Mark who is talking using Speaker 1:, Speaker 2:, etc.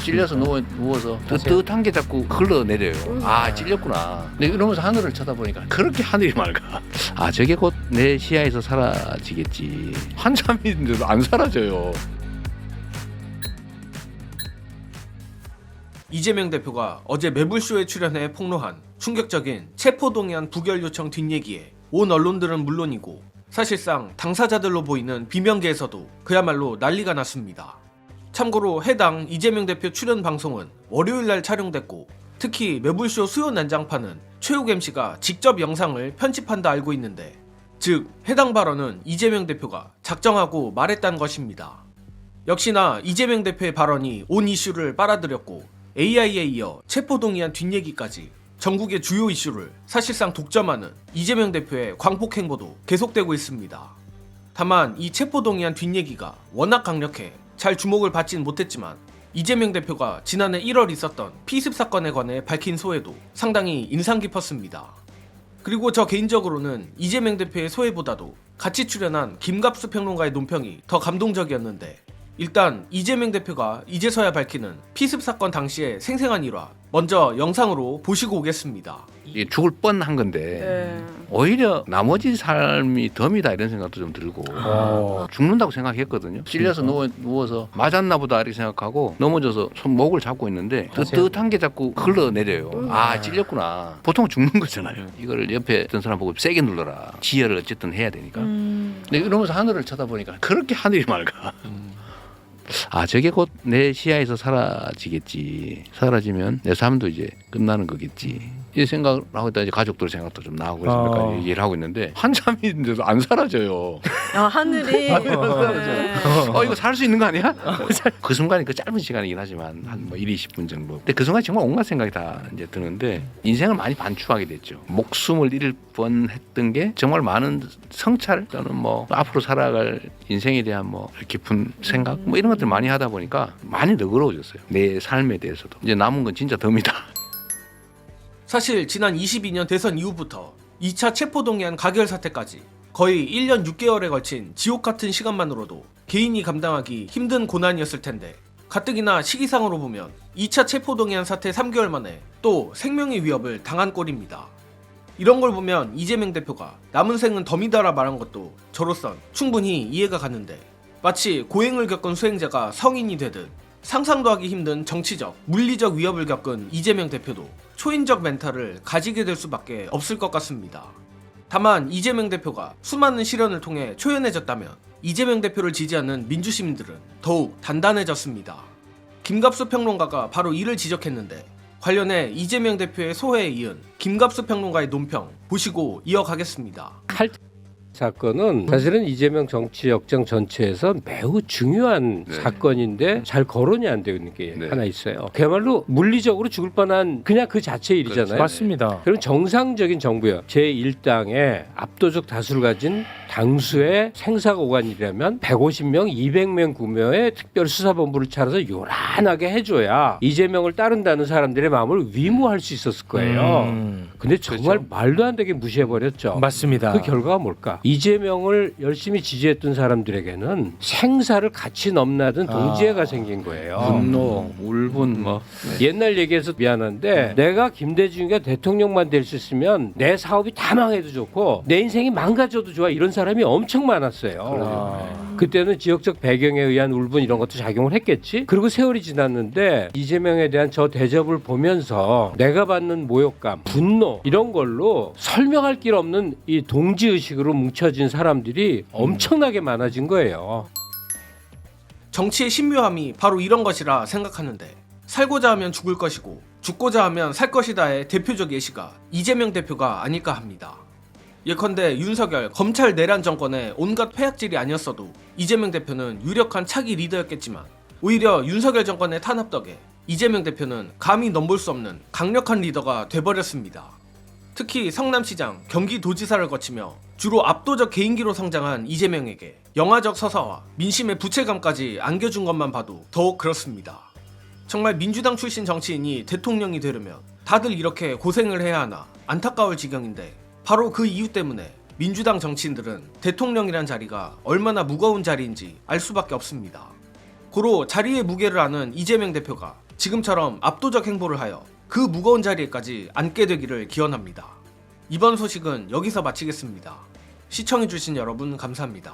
Speaker 1: 찔려서 누워서 뜨뜻한 게 자꾸 흘러내려요. 아, 찔렸구나. 근데 이러면서 하늘을 쳐다보니까 그렇게 하늘이 맑아. 아, 저게 곧 내 시야에서 사라지겠지. 한참인데도 안 사라져요.
Speaker 2: 이재명 대표가 어제 매불쇼에 출연해 폭로한 충격적인 체포동의안 부결 요청 뒷얘기에 온 언론들은 물론이고 사실상 당사자들로 보이는 비명계에서도 그야말로 난리가 났습니다. 참고로 해당 이재명 대표 출연 방송은 월요일날 촬영됐고 특히 매불쇼 수요 난장판은 최욱 MC가 직접 영상을 편집한다 알고 있는데 즉 해당 발언은 이재명 대표가 작정하고 말했다는 것입니다. 역시나 이재명 대표의 발언이 온 이슈를 빨아들였고 AI에 이어 체포동의안 뒷얘기까지 전국의 주요 이슈를 사실상 독점하는 이재명 대표의 광폭 행보도 계속되고 있습니다. 다만 이 체포동의안 뒷얘기가 워낙 강력해 잘 주목을 받진 못했지만 이재명 대표가 지난해 1월 있었던 피습 사건에 관해 밝힌 소회도 상당히 인상 깊었습니다. 그리고 저 개인적으로는 이재명 대표의 소회보다도 같이 출연한 김갑수 평론가의 논평이 더 감동적이었는데 일단 이재명 대표가 이제서야 밝히는 피습 사건 당시의 생생한 일화 먼저 영상으로 보시고 오겠습니다.
Speaker 1: 이게 죽을 뻔한 건데 오히려 나머지 삶이 덤이다 이런 생각도 좀 들고 죽는다고 생각했거든요. 찔려서 누워서 맞았나 보다 이렇게 생각하고 넘어져서 손목을 잡고 있는데 뜨뜻한 게 자꾸 흘러내려요. 아, 찔렸구나. 보통 죽는 거잖아요. 이걸 옆에 있던 사람 보고 세게 눌러라. 지혈을 어쨌든 해야 되니까. 근데 이러면서 하늘을 쳐다보니까 그렇게 하늘이 맑아. 아, 저게 곧 내 시야에서 사라지겠지. 사라지면 내 삶도 이제 끝나는 거겠지. 이 생각을 하고 있다 이제 가족들 생각도 좀 나오고 그래서 몇 가지 얘기를 하고 있는데 한참인데도 안 사라져요.
Speaker 3: 하늘이
Speaker 1: 이거 살 수 있는 거 아니야? 그 순간이 그 짧은 시간이긴 하지만 한 뭐 1, 20분 정도. 근데 그 순간 정말 온갖 생각이 다 이제 드는데 인생을 많이 반추하게 됐죠. 목숨을 잃을 뻔했던 게 정말 많은 성찰 또는 뭐 앞으로 살아갈 인생에 대한 뭐 깊은 생각 뭐 이런 것들 많이 하다 보니까 많이 너그러워졌어요. 내 삶에 대해서도. 이제 남은 건 진짜 덤이다.
Speaker 2: 사실 지난 22년 대선 이후부터 2차 체포동의안 가결 사태까지 거의 1년 6개월에 걸친 지옥 같은 시간만으로도 개인이 감당하기 힘든 고난이었을 텐데 가뜩이나 시기상으로 보면 2차 체포동의안 사태 3개월 만에 또 생명의 위협을 당한 꼴입니다. 이런 걸 보면 이재명 대표가 남은 생은 덤이다라 말한 것도 저로선 충분히 이해가 가는데 마치 고행을 겪은 수행자가 성인이 되듯 상상도 하기 힘든 정치적, 물리적 위협을 겪은 이재명 대표도 초인적 멘탈을 가지게 될 수밖에 없을 것 같습니다. 다만 이재명 대표가 수많은 시련을 통해 초연해졌다면 이재명 대표를 지지하는 민주시민들은 더욱 단단해졌습니다. 김갑수 평론가가 바로 이를 지적했는데 관련해 이재명 대표의 소회에 이은 김갑수 평론가의 논평 보시고 이어가겠습니다.
Speaker 4: 사건은 사실은 이재명 정치 역정 전체에서 매우 중요한 사건인데 잘 거론이 안 되고 있는 게 하나 있어요. 그야말로 물리적으로 죽을 뻔한 그냥 그 자체의 일이잖아요.
Speaker 5: 그렇죠. 맞습니다.
Speaker 4: 그럼 정상적인 정부요. 제1당의 압도적 다수를 가진 당수의 생사가 오간이라면 150명, 200명 구매의 특별수사본부를 차려서 요란하게 해줘야 이재명을 따른다는 사람들의 마음을 위무할 수 있었을 거예요. 근데 정말 말도 안 되게 무시해버렸죠.
Speaker 5: 맞습니다.
Speaker 4: 그 결과가 뭘까? 이재명을 열심히 지지했던 사람들에게는 생사를 같이 넘나든 동지애가 생긴 거예요.
Speaker 1: 분노, 울분 뭐
Speaker 4: 옛날 얘기해서 미안한데 내가 김대중이가 대통령만 될 수 있으면 내 사업이 다 망해도 좋고 내 인생이 망가져도 좋아 이런 사람이 엄청 많았어요. 그때는 지역적 배경에 의한 울분 이런 것도 작용을 했겠지. 그리고 세월이 지났는데 이재명에 대한 저 대접을 보면서 내가 받는 모욕감, 분노 이런 걸로 설명할 길 없는 이 동지의식으로 뭉쳐진 사람들이 엄청나게 많아진 거예요.
Speaker 2: 정치의 신묘함이 바로 이런 것이라 생각하는데 살고자 하면 죽을 것이고 죽고자 하면 살 것이다의 대표적 예시가 이재명 대표가 아닐까 합니다. 예컨대 윤석열 검찰 내란 정권의 온갖 폐악질이 아니었어도 이재명 대표는 유력한 차기 리더였겠지만 오히려 윤석열 정권의 탄압 덕에 이재명 대표는 감히 넘볼 수 없는 강력한 리더가 돼버렸습니다. 특히 성남시장, 경기도지사를 거치며 주로 압도적 개인기로 성장한 이재명에게 영화적 서사와 민심의 부채감까지 안겨준 것만 봐도 더욱 그렇습니다. 정말 민주당 출신 정치인이 대통령이 되려면 다들 이렇게 고생을 해야 하나 안타까울 지경인데 바로 그 이유 때문에 민주당 정치인들은 대통령이란 자리가 얼마나 무거운 자리인지 알 수밖에 없습니다. 고로 자리의 무게를 아는 이재명 대표가 지금처럼 압도적 행보를 하여 그 무거운 자리에까지 앉게 되기를 기원합니다. 이번 소식은 여기서 마치겠습니다. 시청해주신 여러분 감사합니다.